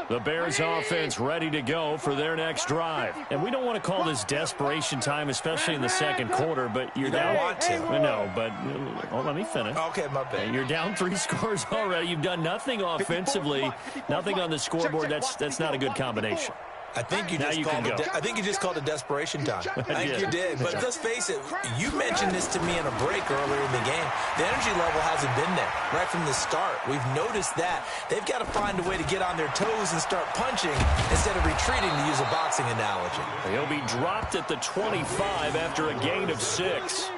The Bears offense ready to go for their next drive. And we don't want to call this desperation time, especially in the second quarter, but you're down. Want to. No, but let me finish. Okay, my bad. You're down 3 scores already. You've done nothing offensively, nothing on the scoreboard. That's not a good combination. I think you just called it desperation time. I think you did. But let's face it, you mentioned this to me in a break earlier in the game. The energy level hasn't been there right from the start. We've noticed that. They've got to find a way to get on their toes and start punching instead of retreating, to use a boxing analogy. He'll be dropped at the 25 after a gain of 6.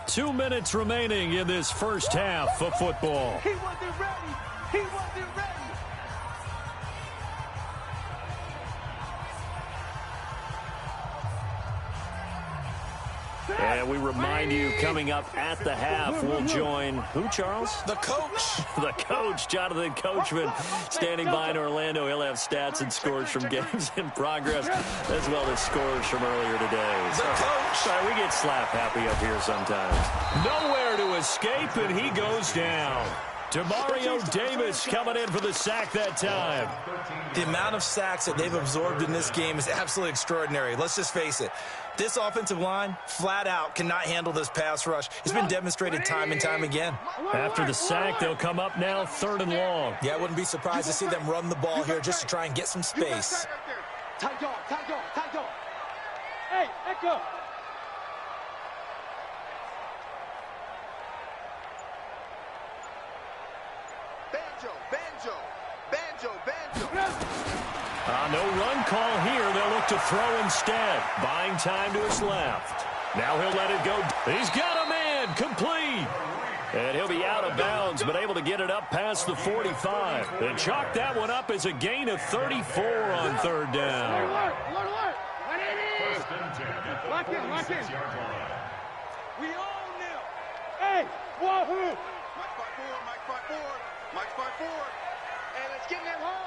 2 minutes remaining in this first half of football. He wasn't ready. He wasn't ready. And we remind you, coming up at the half, we'll join who, Charles? The coach. The coach, Jonathan Coachman, standing by in Orlando. He'll have stats and scores from games in progress, as well as scores from earlier today. The coach. Sorry, we get slap happy up here sometimes. Nowhere to escape, and he goes down. Demario Davis coming in for the sack that time. The amount of sacks that they've absorbed in this game is absolutely extraordinary. Let's just face it. This offensive line, flat out, cannot handle this pass rush. It's been demonstrated time and time again. After the sack, they'll come up now 3rd and long. Yeah, I wouldn't be surprised to see them run the ball here just to try and get some space. Tight dog, tight dog, tight dog. Hey, Echo. No run call here. They'll look to throw instead. Buying time to his left. Now he'll let it go. He's got a man. Complete. And he'll be out of bounds, but able to get it up past the 45. And chalk that one up as a gain of 34 on 3rd down. Alert, alert, alert. What it is. Lock in, lock in. We own them. Hey, wahoo. Mike 5-4, Mike 5-4, Mike 5-4. Hey, let's get in that holes.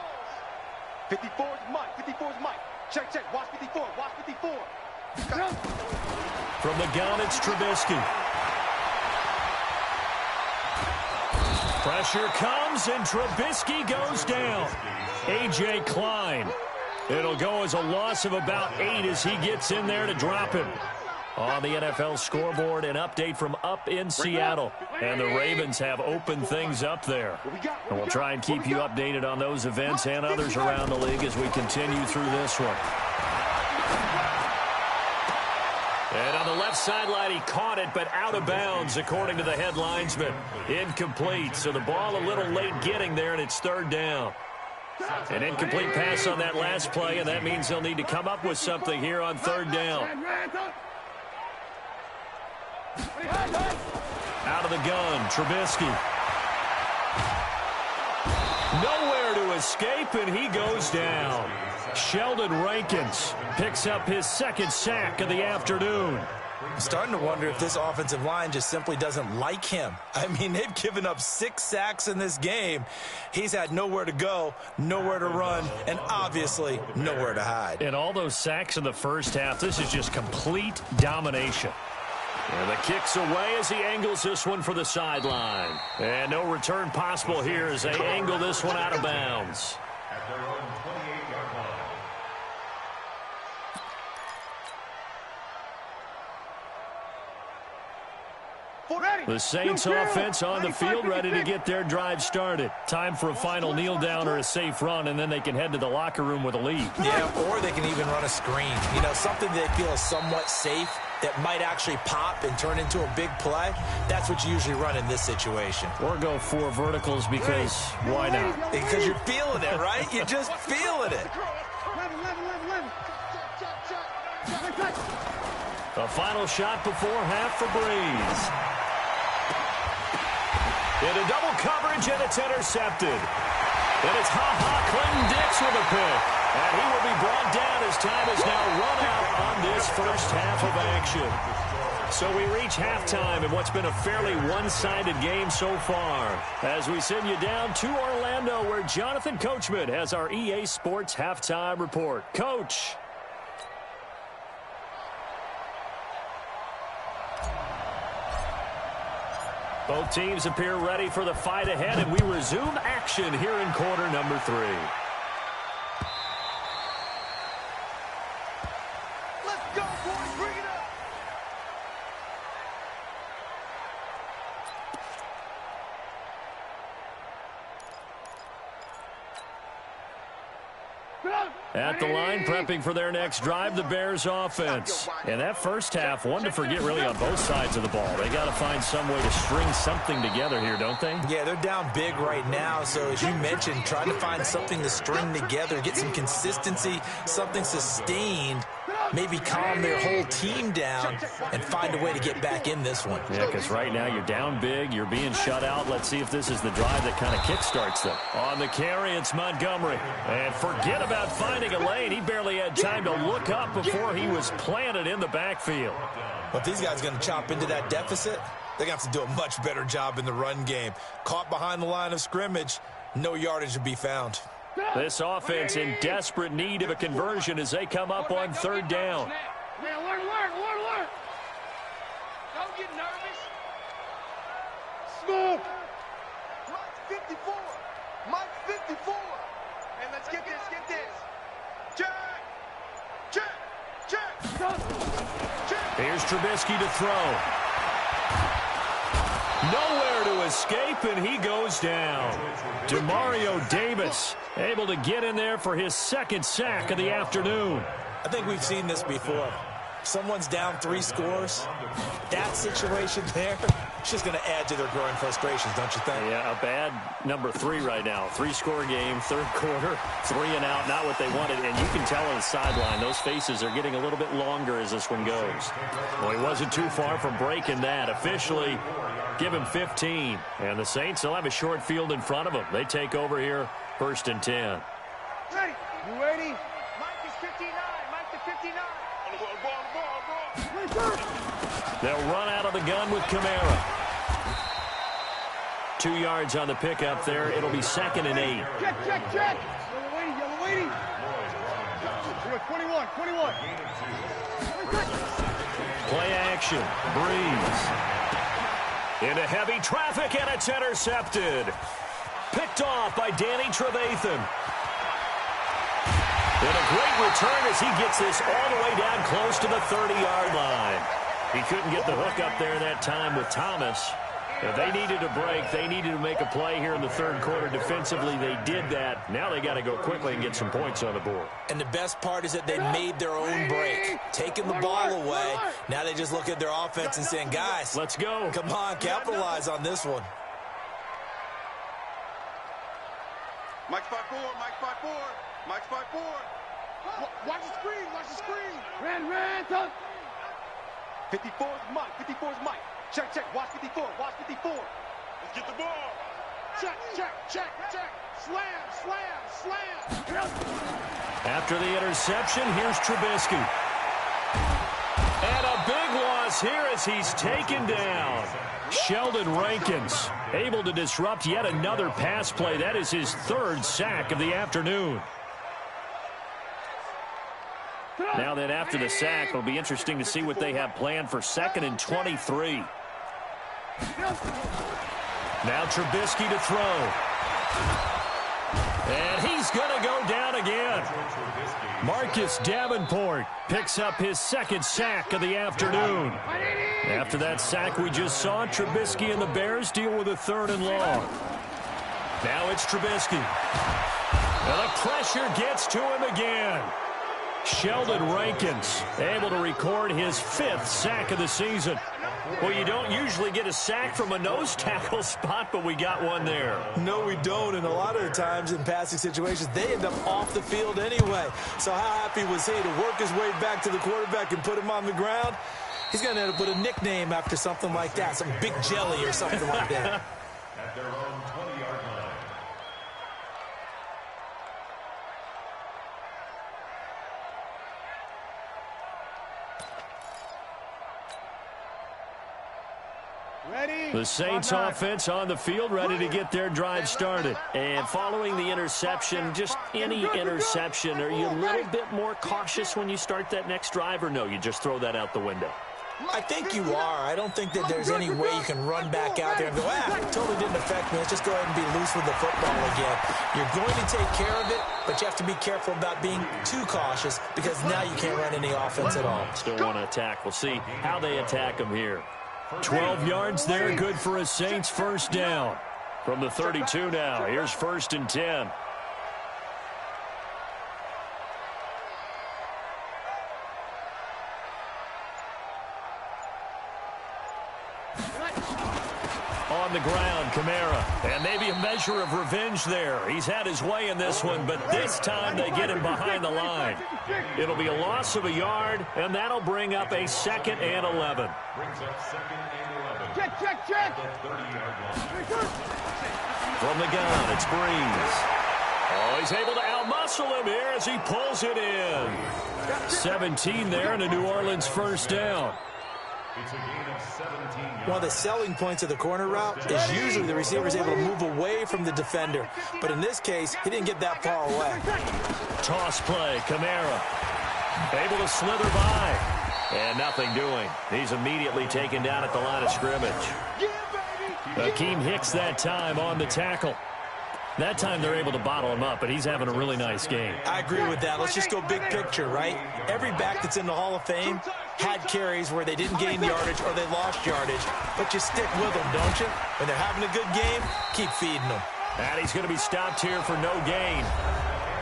54's Mike, 54's Mike. Check, check, watch 54, watch 54. From the gun, it's Trubisky. Pressure comes, and Trubisky goes down. A.J. Klein. It'll go as a loss of about 8 as he gets in there to drop him. On the NFL scoreboard, an update from up in Seattle. And the Ravens have opened things up there. And we'll try and keep you updated on those events and others around the league as we continue through this one. And on the left sideline, he caught it, but out of bounds, according to the head linesman. Incomplete, so the ball a little late getting there, and it's 3rd down. An incomplete pass on that last play, and that means they'll need to come up with something here on 3rd down. Out of the gun, Trubisky. Nowhere to escape, and he goes down. Sheldon Rankins picks up his 2nd sack of the afternoon. I'm starting to wonder if this offensive line just simply doesn't like him. I mean, they've given up 6 sacks in this game. He's had nowhere to go, nowhere to run, and obviously nowhere to hide. And all those sacks in the first half, this is just complete domination. And the kick's away as he angles this one for the sideline. And no return possible here as they angle this one out of bounds. At their own 28-yard line. The Saints offense on the field, ready to get their drive started. Time for a final kneel down or a safe run, and then they can head to the locker room with a lead. Yeah, or they can even run a screen. You know, something they feel is somewhat safe that might actually pop and turn into a big play. That's what you usually run in this situation. Or go 4 verticals because why not? Because you're feeling it, right? You're just feeling it. The final shot before half for Breeze. Into double coverage, and it's intercepted. And it's Clinton Dix with a pick. And he will be brought down as time is now run out on this first half of action. So we reach halftime in what's been a fairly one-sided game so far. As we send you down to Orlando, where Jonathan Coachman has our EA Sports halftime report. Coach. Both teams appear ready for the fight ahead, and we resume action here in quarter number 3. Let's go, boys. Bring it up. At the line, prepping for their next drive, the Bears offense. And that first half, one to forget really on both sides of the ball. They got to find some way to string something together here, don't they? Yeah, they're down big right now. So as you mentioned, trying to find something to string together, get some consistency, something sustained, maybe calm their whole team down and find a way to get back in this one. Yeah, because right now you're down big, you're being shut out. Let's see if this is the drive that kind of kickstarts them. On the carry, it's Montgomery. And forget about finding a lane. He barely had time to look up before he was planted in the backfield. But if these guys are going to chop into that deficit, they're going to have to do a much better job in the run game. Caught behind the line of scrimmage, no yardage to be found. This offense in desperate need of a conversion as they come up on 3rd down. Alert. Don't get nervous. Smooth. Mike 54. Mike 54. And let's get this. Check. Here's Trubisky to throw. Nowhere to escape, and he goes down. Demario Davis able to get in there for his 2nd sack of the afternoon. I think we've seen this before. Someone's down 3 scores. That situation there, it's just going to add to their growing frustrations, don't you think? Yeah, a bad number 3 right now. 3-score game, 3rd quarter, 3 and out, not what they wanted. And you can tell on the sideline, those faces are getting a little bit longer as this one goes. Well, he wasn't too far from breaking that. Officially, give him 15. And the Saints, they'll have a short field in front of them. They take over here, 1st and 10. Ready. You ready? Mike is 59. Mike to 59. They'll run out of the gun with Kamara. 2 yards on the pickup there. It'll be 2nd and 8. Check. Yellow waiting. 21. Play action. Breeze. Into heavy traffic, and it's intercepted. Picked off by Danny Trevathan. And a great return as he gets this all the way down close to the 30-yard line. He couldn't get the hook up there that time with Thomas. If they needed a break, they needed to make a play here in the 3rd quarter defensively. They did that. Now they got to go quickly and get some points on the board. And the best part is that they made their own break, taking the ball away. Now they just look at their offense and saying, guys, let's go. Come on, capitalize on this one. Mike 5-4. Watch the screen. Ran. 54's Mike. Check. Watch 54. Let's get the ball. Check. Slam. After the interception, here's Trubisky. And a big loss here as he's taken down. Sheldon Rankins able to disrupt yet another pass play. That is his 3rd sack of the afternoon. Now that after the sack, it'll be interesting to see what they have planned for 2nd and 23. Now Trubisky to throw. And he's going to go down again. Marcus Davenport picks up his 2nd sack of the afternoon. After that sack we just saw, Trubisky and the Bears deal with a 3rd and long. Now it's Trubisky. And the pressure gets to him again. Sheldon Rankins able to record his 5th sack of the season. Well, you don't usually get a sack from a nose tackle spot, but we got one there. No, we don't, and a lot of the times in passing situations, they end up off the field anyway. So how happy was he to work his way back to the quarterback and put him on the ground? He's going to end up with a nickname after something like that, some Big Jelly or something like that. At their own 20-yard line. The Saints offense on the field, ready to get their drive started. And following the interception, just any interception, are you a little bit more cautious when you start that next drive, or no, you just throw that out the window? I think you are. I don't think that there's any way you can run back out there and go, totally didn't affect me. Let's just go ahead and be loose with the football again. You're going to take care of it, but you have to be careful about being too cautious because now you can't run any offense at all. Still want to attack. We'll see how they attack him here. 12 yards there, good for a Saints first down. From the 32 now, here's 1st and 10. On the ground, Kamara. And maybe a measure of revenge there. He's had his way in this one, but this time they get him behind the line. It'll be a loss of a yard, and that'll bring up a 2nd and 11. Check. From the gun, it's Breeze. Oh, he's able to outmuscle him here as he pulls it in. 17 there and a New Orleans first down. It's a gain of 17 yards. One of the selling points of the corner route is usually the receiver is able to move away from the defender. But in this case, he didn't get that far away. Toss play, Kamara. Able to slither by. And nothing doing. He's immediately taken down at the line of scrimmage. Akeem Hicks that time on the tackle. That time they're able to bottle him up, but he's having a really nice game. I agree with that. Let's just go big picture, right? Every back that's in the Hall of Fame had carries where they didn't gain yardage or they lost yardage, but you stick with them, don't you? When they're having a good game, keep feeding them. And he's going to be stopped here for no gain.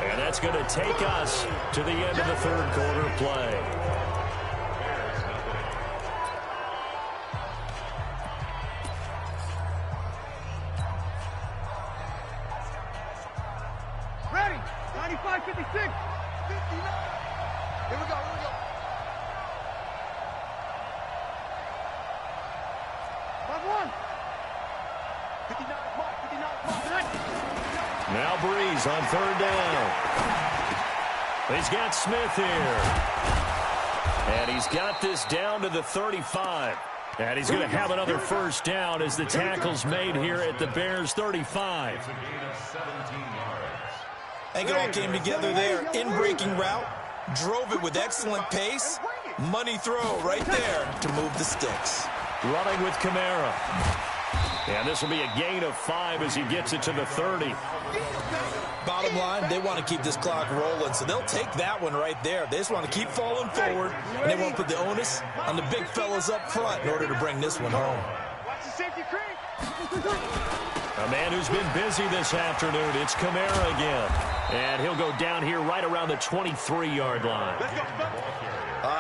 And that's going to take us to the end of the third quarter play. Ready? 95, 56. 59. Here we go. 5-1. 59, Mark. 59, Mark. Now Breeze on 3rd down. He's got Smith here. And he's got this down to the 35. And he's going to have another first down as the tackle's made here at the Bears' 35. It's a gain of 17 yards. I think it all came together there. In-breaking route, drove it with excellent pace. Money throw right there to move the sticks. Running with Kamara. And this will be a gain of 5 as he gets it to the 30. Bottom line, they want to keep this clock rolling, so they'll take that one right there. They just want to keep falling forward, and they won't put the onus on the big fellas up front in order to bring this one home. Watch the safety creep. A man who's been busy this afternoon. It's Kamara again. And he'll go down here right around the 23-yard line. Let's go.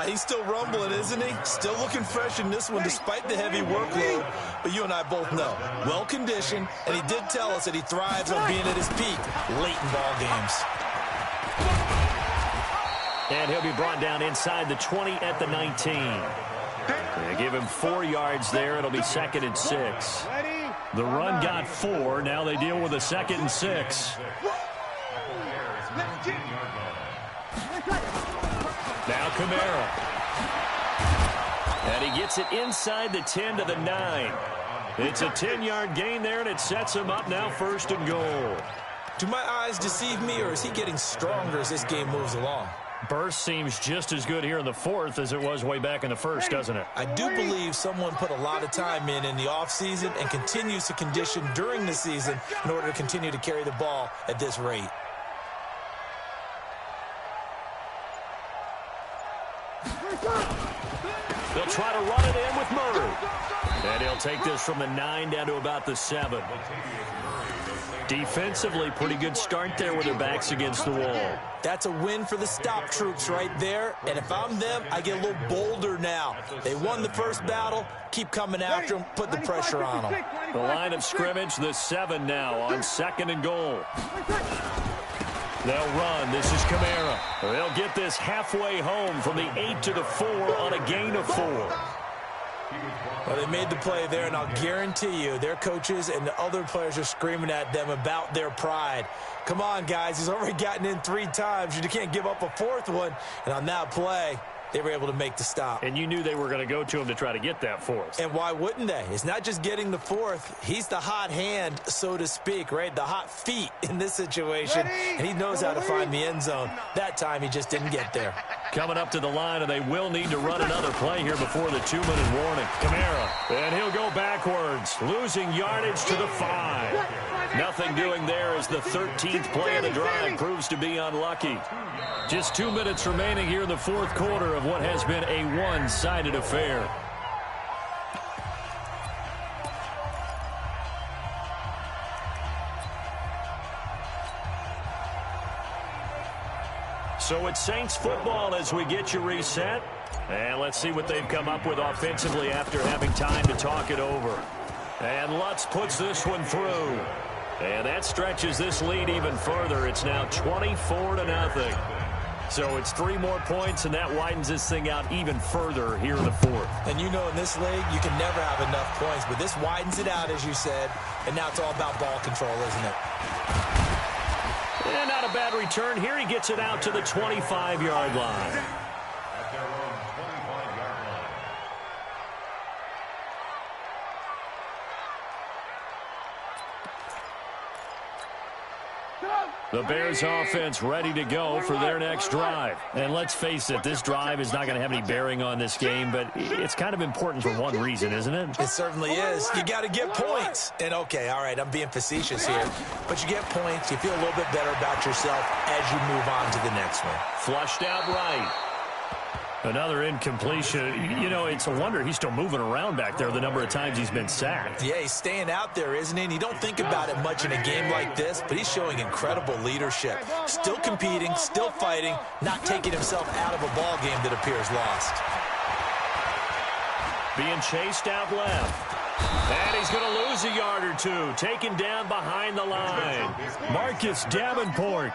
He's still rumbling, isn't he? Still looking fresh in this one despite the heavy workload. But you and I both know, well-conditioned, and he did tell us that he thrives on being at his peak late in ball games. And he'll be brought down inside the 20 at the 19. They give him 4 yards there. It'll be 2nd and 6. The run got 4. Now they deal with a 2nd and 6. Now Kamara. And he gets it inside the 10 to the 9. It's a 10-yard gain there, and it sets him up now 1st and goal. Do my eyes deceive me, or is he getting stronger as this game moves along? Burst seems just as good here in the 4th as it was way back in the 1st, doesn't it? I do believe someone put a lot of time in the offseason and continues to condition during the season in order to continue to carry the ball at this rate. They'll try to run it in with Murray. And he'll take this from the 9 down to about the 7. Defensively, pretty good start there with their backs against the wall. That's a win for the stop troops right there. And if I'm them, I get a little bolder now. They won the first battle. Keep coming after them. Put the pressure on them. The line of scrimmage, the 7 now on 2nd and goal. They'll run. This is Kamara. They'll get this halfway home from the 8 to the 4 on a gain of 4. Well, they made the play there, and I'll guarantee you their coaches and the other players are screaming at them about their pride. Come on, guys. He's already gotten in 3 times. You can't give up a 4th one. And on that play, they were able to make the stop. And you knew they were going to go to him to try to get that 4th. And why wouldn't they? It's not just getting the 4th. He's the hot hand, so to speak, right? The hot feet in this situation. And he knows how to find the end zone. That time, he just didn't get there. coming up to the line, and they will need to run another play here before the 2-minute warning. Kamara, and he'll go backwards, losing yardage to the 5. Nothing doing there as the 13th play of the drive proves to be unlucky. Just 2 minutes remaining here in the fourth quarter of what has been a one-sided affair. So it's Saints football as we get you reset. And let's see what they've come up with offensively after having time to talk it over. And Lutz puts this one through. And that stretches this lead even further. It's now 24-0. So it's 3 more points, and that widens this thing out even further here in the fourth. And you know in this league, you can never have enough points, but this widens it out, as you said, and now it's all about ball control, isn't it? And not a bad return here. He gets it out to the 25-yard line. At their own 25-yard line. The Bears offense ready to go for their next drive. And let's face it, this drive is not going to have any bearing on this game, but it's kind of important for one reason, isn't it? It certainly is. You got to get points. And, okay, all right, I'm being facetious here. But you get points, you feel a little bit better about yourself as you move on to the next one. Flushed out right. Another incompletion. You know, it's a wonder he's still moving around back there the number of times he's been sacked. Yeah, he's staying out there, isn't he? And you don't think about it much in a game like this, but he's showing incredible leadership. Still competing, still fighting, not taking himself out of a ball game that appears lost. Being chased out left. And he's going to lose a yard or two. Taken down behind the line. Marcus Davenport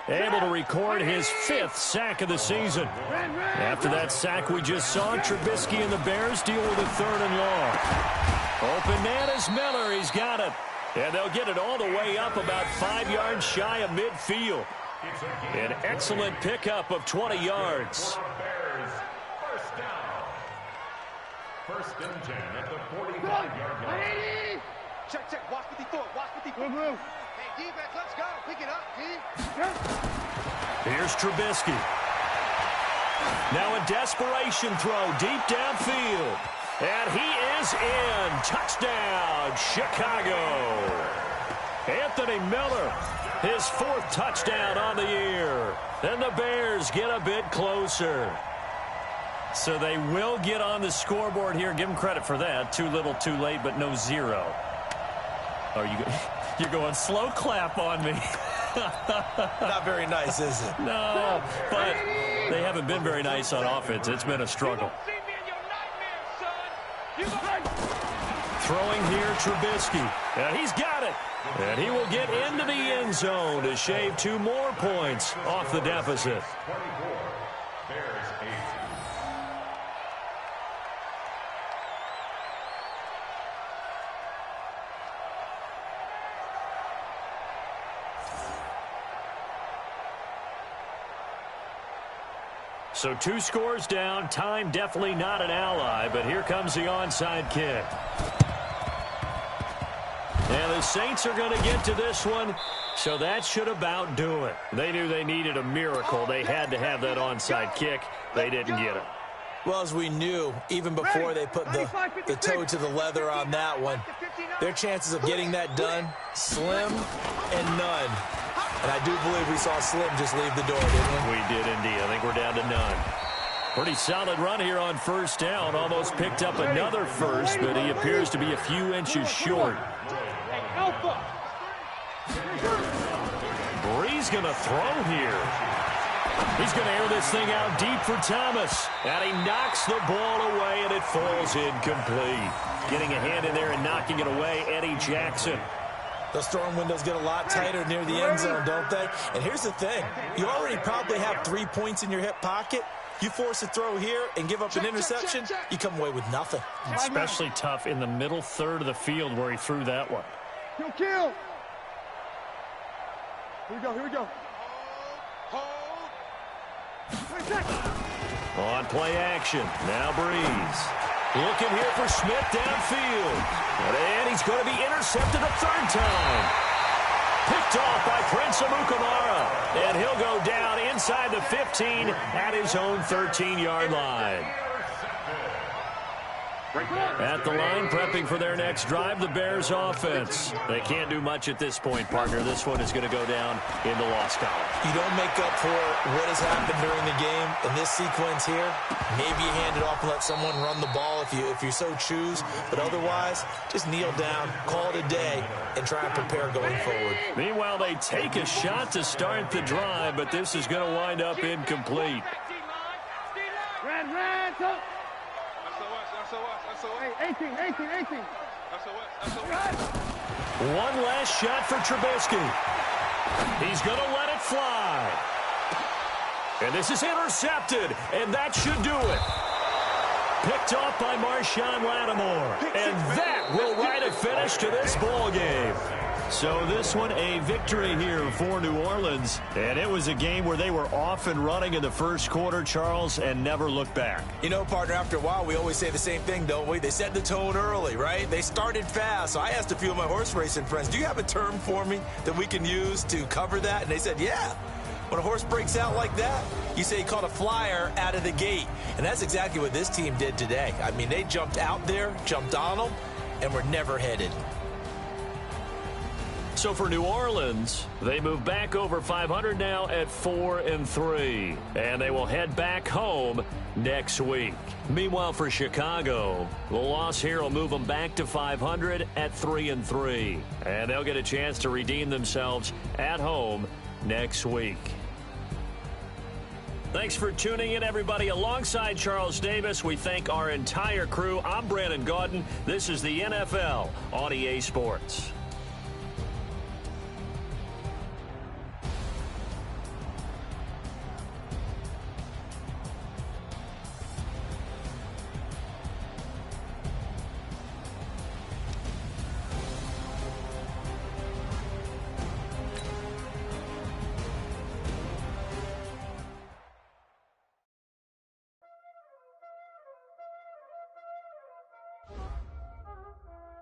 able to record his 5th sack of the season. After that sack we just saw, Trubisky and the Bears deal with a 3rd and long. Open man is Miller. He's got it. And they'll get it all the way up about 5 yards shy of midfield. An excellent pickup of 20 yards. Bears, first down. First and 10 at the 45-yard line. Check. Watch what he thought. Watch what he thought. Hey, defense, let's go. Pick it up, D. Here's Trubisky. Now a desperation throw deep downfield. And he is in. Touchdown, Chicago. Anthony Miller, his 4th touchdown on the year. And the Bears get a bit closer. So they will get on the scoreboard here. Give them credit for that. Too little, too late, but no 0. Are you? You're going slow clap on me. Not very nice, is it? No, but they haven't been very nice on offense. It's been a struggle. Throwing here, Trubisky. And he's got it. And he will get into the end zone to shave 2 more points off the deficit. 24, Bears 8. So 2 scores down. Time definitely not an ally, but here comes the onside kick. And the Saints are going to get to this one, so that should about do it. They knew they needed a miracle. They had to have that onside kick. They didn't get it. Well, as we knew, even before they put the toe to the leather on that one, their chances of getting that done, slim and none. And I do believe we saw Slim just leave the door, didn't we? We did indeed. I think we're down to none. Pretty solid run here on first down. Almost picked up another first, but he appears to be a few inches short. Bree's going to throw here. He's going to air this thing out deep for Thomas. And he knocks the ball away, and it falls incomplete. Getting a hand in there and knocking it away, Eddie Jackson. Those throwing windows get a lot tighter near the end zone, don't they? And here's the thing. You already probably have 3 points in your hip pocket. You force a throw here and give up an interception, you come away with nothing. Especially tough in the middle third of the field where he threw that one. Kill. Here we go. On play action. Now Breeze. Looking here for Smith downfield. And he's going to be intercepted a 3rd time. Picked off by Prince Amukamara. And he'll go down inside the 15 at his own 13-yard line. At the line, prepping for their next drive, the Bears offense. They can't do much at this point, partner. This one is going to go down in the loss column. You don't make up for what has happened during the game in this sequence here. Maybe you hand it off and let someone run the ball if you so choose. But otherwise, just kneel down, call it a day, and try and prepare going forward. Meanwhile, they take a shot to start the drive, but this is going to wind up incomplete. One last shot for Trubisky. He's going to let it fly. And this is intercepted, and that should do it. Picked off by Marshawn Lattimore. And that will write a finish to this ball game. So this one, a victory here for New Orleans. And it was a game where they were off and running in the first quarter, Charles, and never looked back. You know, partner, after a while, we always say the same thing, don't we? They set the tone early, right? They started fast. So I asked a few of my horse racing friends, do you have a term for me that we can use to cover that? And they said, yeah. When a horse breaks out like that, you say he caught a flyer out of the gate. And that's exactly what this team did today. I mean, they jumped out there, jumped on them, and were never headed. So for New Orleans, they move back over 500 now at 4-3, and they will head back home next week. Meanwhile, for Chicago, the loss here will move them back to 500 at 3-3, and they'll get a chance to redeem themselves at home next week. Thanks for tuning in, everybody. Alongside Charles Davis, we thank our entire crew. I'm Brandon Gaudin. This is the NFL on EA Sports.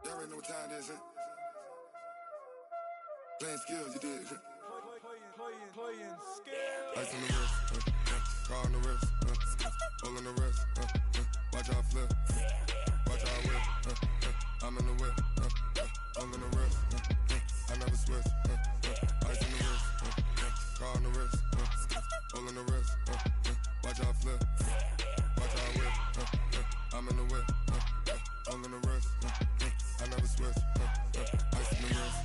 Y'all already know what time it is, huh? Playing skills, you did. Playing skills. Ice on the wrist, car on the wrist, hole on the wrist, watch out flip, watch out whip, I'm in the whip, hole on the wrist, I never switch, ice on the wrist, car on the wrist, hole on the wrist, watch out flip, watch out whip, I'm in the whip, hole on the wrist, I never switch, ice on the wrist,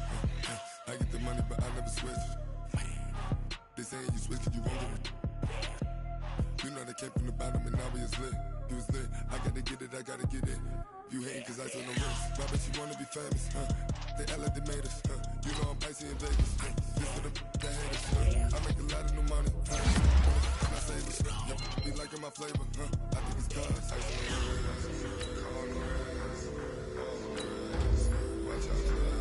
I get the money but I never switch. They saying you switch cause you won't get it. You know they came from the bottom and now we is lit. You was lit, I gotta get it, I gotta get it. You hating cause ice on the wrist. Why bet you wanna be famous, They act like they made us, You know I'm icy in Vegas, This for the that hate us, I make a lot of new money, I save it, be liking my flavor, I think it's cause ice on the wrist, on the wrist, watch out for that.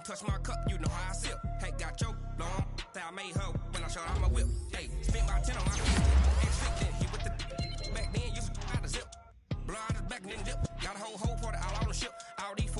Touch my cup, you know how I sip. Hey, got your long, say I made her when I showed out my whip. Hey, spent my 10 on my then he with the back then, you out of zip. Blow out his back and then dip. Got a whole party all on the ship. All these